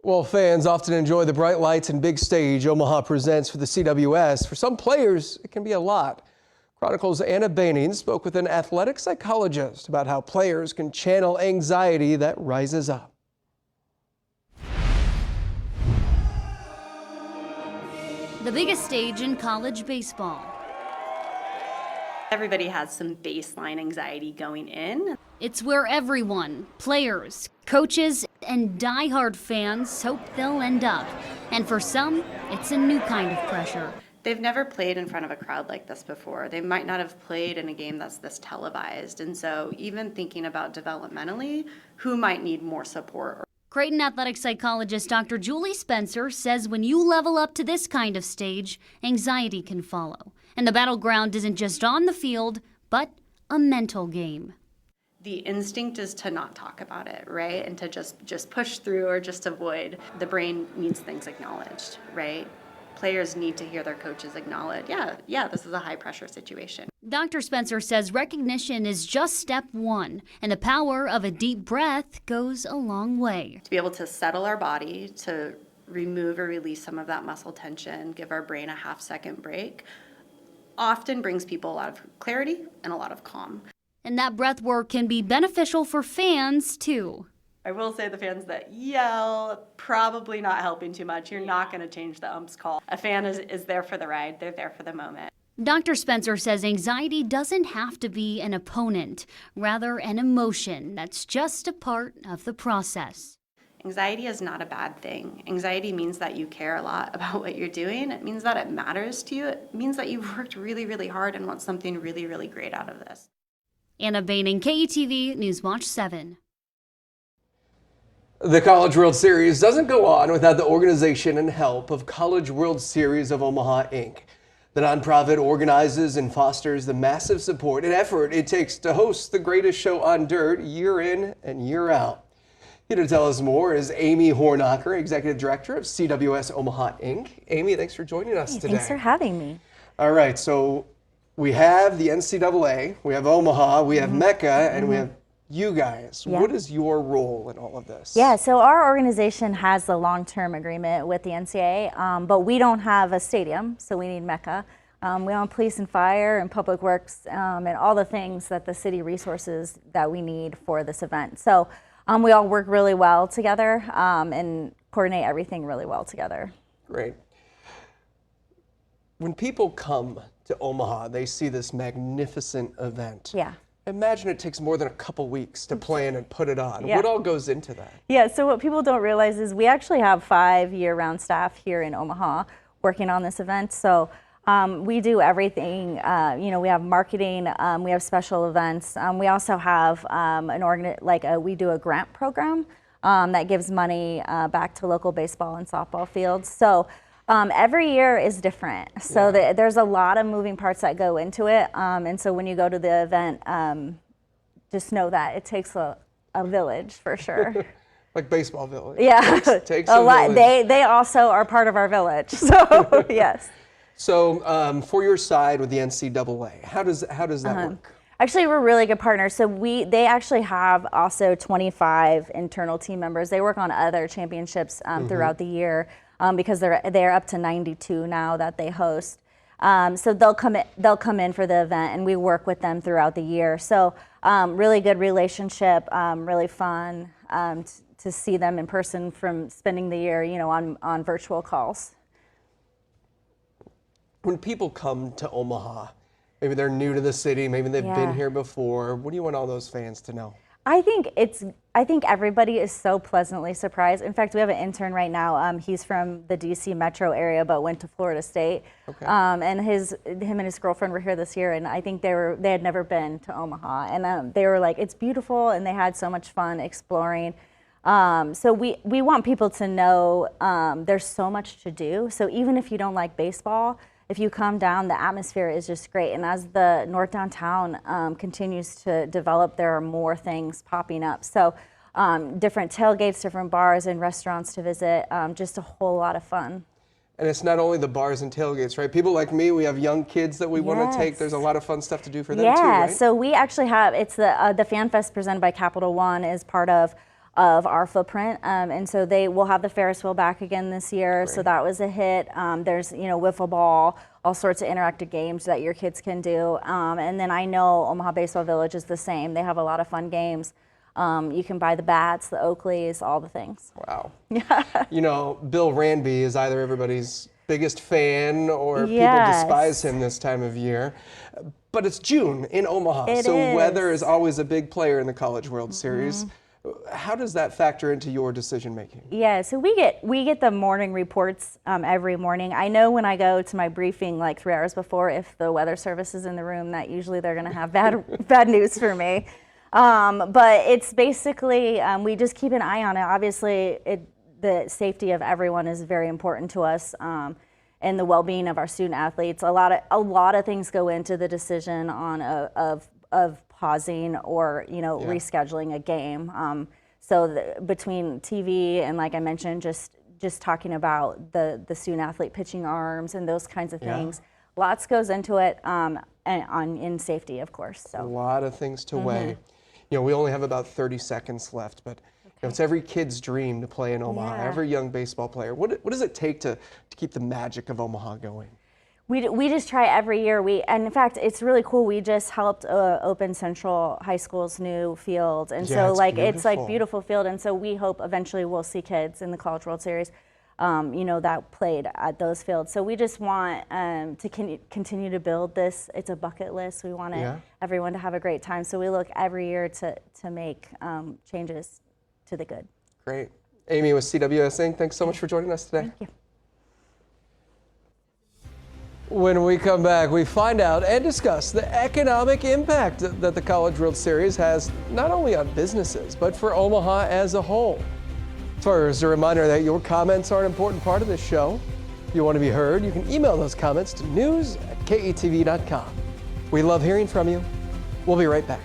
Well, fans often enjoy the bright lights and big stage Omaha presents for the CWS. For some players, it can be a lot. Chronicle's Anna Baining spoke with an athletic psychologist about how players can channel anxiety that rises up. The biggest stage in college baseball. Everybody has some baseline anxiety going in. It's where everyone, players, coaches, and diehard fans hope they'll end up. And for some, it's a new kind of pressure. They've never played in front of a crowd like this before. They might not have played in a game that's this televised. And so even thinking about developmentally, who might need more support? Creighton athletic psychologist Dr. Julie Spencer says when you level up to this kind of stage, anxiety can follow. And the battleground isn't just on the field, but a mental game. The instinct is to not talk about it, right? And to just push through or just avoid. The brain needs things acknowledged, right? Players need to hear their coaches acknowledge, yeah, this is a high pressure situation. Dr. Spencer says recognition is just step one, and the power of a deep breath goes a long way. To be able to settle our body, to remove or release some of that muscle tension, give our brain a half-second break, often brings people a lot of clarity and a lot of calm. And that breath work can be beneficial for fans, too. I will say the fans that yell, probably not helping too much. You're not going to change the ump's call. A fan is there for the ride. They're there for the moment. Dr. Spencer says anxiety doesn't have to be an opponent, rather an emotion that's just a part of the process. Anxiety is not a bad thing. Anxiety means that you care a lot about what you're doing. It means that it matters to you. It means that you've worked really, really hard and want something really, really great out of this. Anna Baining, KETV News Watch 7. The College World Series doesn't go on without the organization and help of College World Series of Omaha, Inc. The nonprofit organizes and fosters the massive support and effort it takes to host the greatest show on dirt year in and year out. Here to tell us more is Amy Hornacher, Executive Director of CWS Omaha, Inc. Amy, thanks for joining us today. Thanks for having me. All right, so we have the NCAA, we have Omaha, we have Mecca, and we have you guys. Yeah. What is your role in all of this? Yeah, so our organization has a long-term agreement with the NCAA, but we don't have a stadium, so we need Mecca. We own police and fire and public works and all the things that the city resources that we need for this event. So we all work really well together and coordinate everything really well together. Great. When people come to Omaha, they see this magnificent event. Yeah. Imagine it takes more than a couple weeks to plan and put it on. Yeah. What all goes into that? Yeah, so what people don't realize is we actually have 5 year-round staff here in Omaha working on this event. So we do everything. We have marketing, we have special events. We also have we do a grant program that gives money back to local baseball and softball fields. So every year is different. So there's a lot of moving parts that go into it. And so when you go to the event, just know that it takes a village for sure. Like baseball village. Yeah, takes a lot. village. They also are part of our village. So yes. So for your side with the NCAA, how does that work? Actually, we're really good partners. So they actually have also 25 internal team members. They work on other championships throughout the year. Because they're up to 92 now that they host. So they'll come in for the event, and we work with them throughout the year. So really good relationship, really fun to see them in person from spending the year, on virtual calls. When people come to Omaha, maybe they're new to the city, maybe they've been here before. What do you want all those fans to know? I think everybody is so pleasantly surprised. In fact, we have an intern right now. He's from the DC metro area, but went to Florida State. Okay. And him and his girlfriend were here this year, and I think they had never been to Omaha, and they were like, it's beautiful, and they had so much fun exploring. So we want people to know there's so much to do. So even if you don't like baseball, if you come down, the atmosphere is just great. And as the North Downtown continues to develop, there are more things popping up. So different tailgates, different bars and restaurants to visit, just a whole lot of fun. And it's not only the bars and tailgates, right? People like me, we have young kids that we want to take. There's a lot of fun stuff to do for them too, right? Yeah, so we actually have, it's the Fan Fest presented by Capital One is part of of our footprint. And so they will have the Ferris wheel back again this year. Great. So that was a hit. There's, wiffle ball, all sorts of interactive games that your kids can do. And then I know Omaha Baseball Village is the same. They have a lot of fun games. You can buy the bats, the Oakleys, all the things. Wow. Bill Ranby is either everybody's biggest fan or people Yes. despise him this time of year. But it's June in Omaha, It so is. weather is always a big player in the College World Series. How does that factor into your decision making? Yeah, so we get the morning reports every morning. I know when I go to my briefing like 3 hours before, if the weather service is in the room, that usually they're going to have bad news for me. But it's basically we just keep an eye on it. Obviously, the safety of everyone is very important to us, and the well-being of our student athletes. A lot of things go into the decision on of pausing or rescheduling a game. So between TV and, like I mentioned, just talking about the student athlete pitching arms and those kinds of things, lots goes into it, and in safety, of course. A So lot of things to weigh. We only have about 30 seconds left, but it's every kid's dream to play in Omaha, Yeah. every young baseball player. What does it take to keep the magic of Omaha going? we just try every year. And in fact, it's really cool. We just helped open Central High School's new field, and Yeah, so it's it's like beautiful. beautiful field. And so we hope eventually we'll see kids in the College World Series, that played at those fields. So we just want to continue to build this. It's a bucket list. We want everyone to have a great time. So we look every year to make changes to the good. Great. Amy with CWS Inc., thanks so much for joining us today. Thank you. When we come back, we find out and discuss the economic impact that the College World Series has not only on businesses, but for Omaha as a whole. First, a reminder that your comments are an important part of this show. If you want to be heard, you can email those comments to news@ketv.com. We love hearing from you. We'll be right back.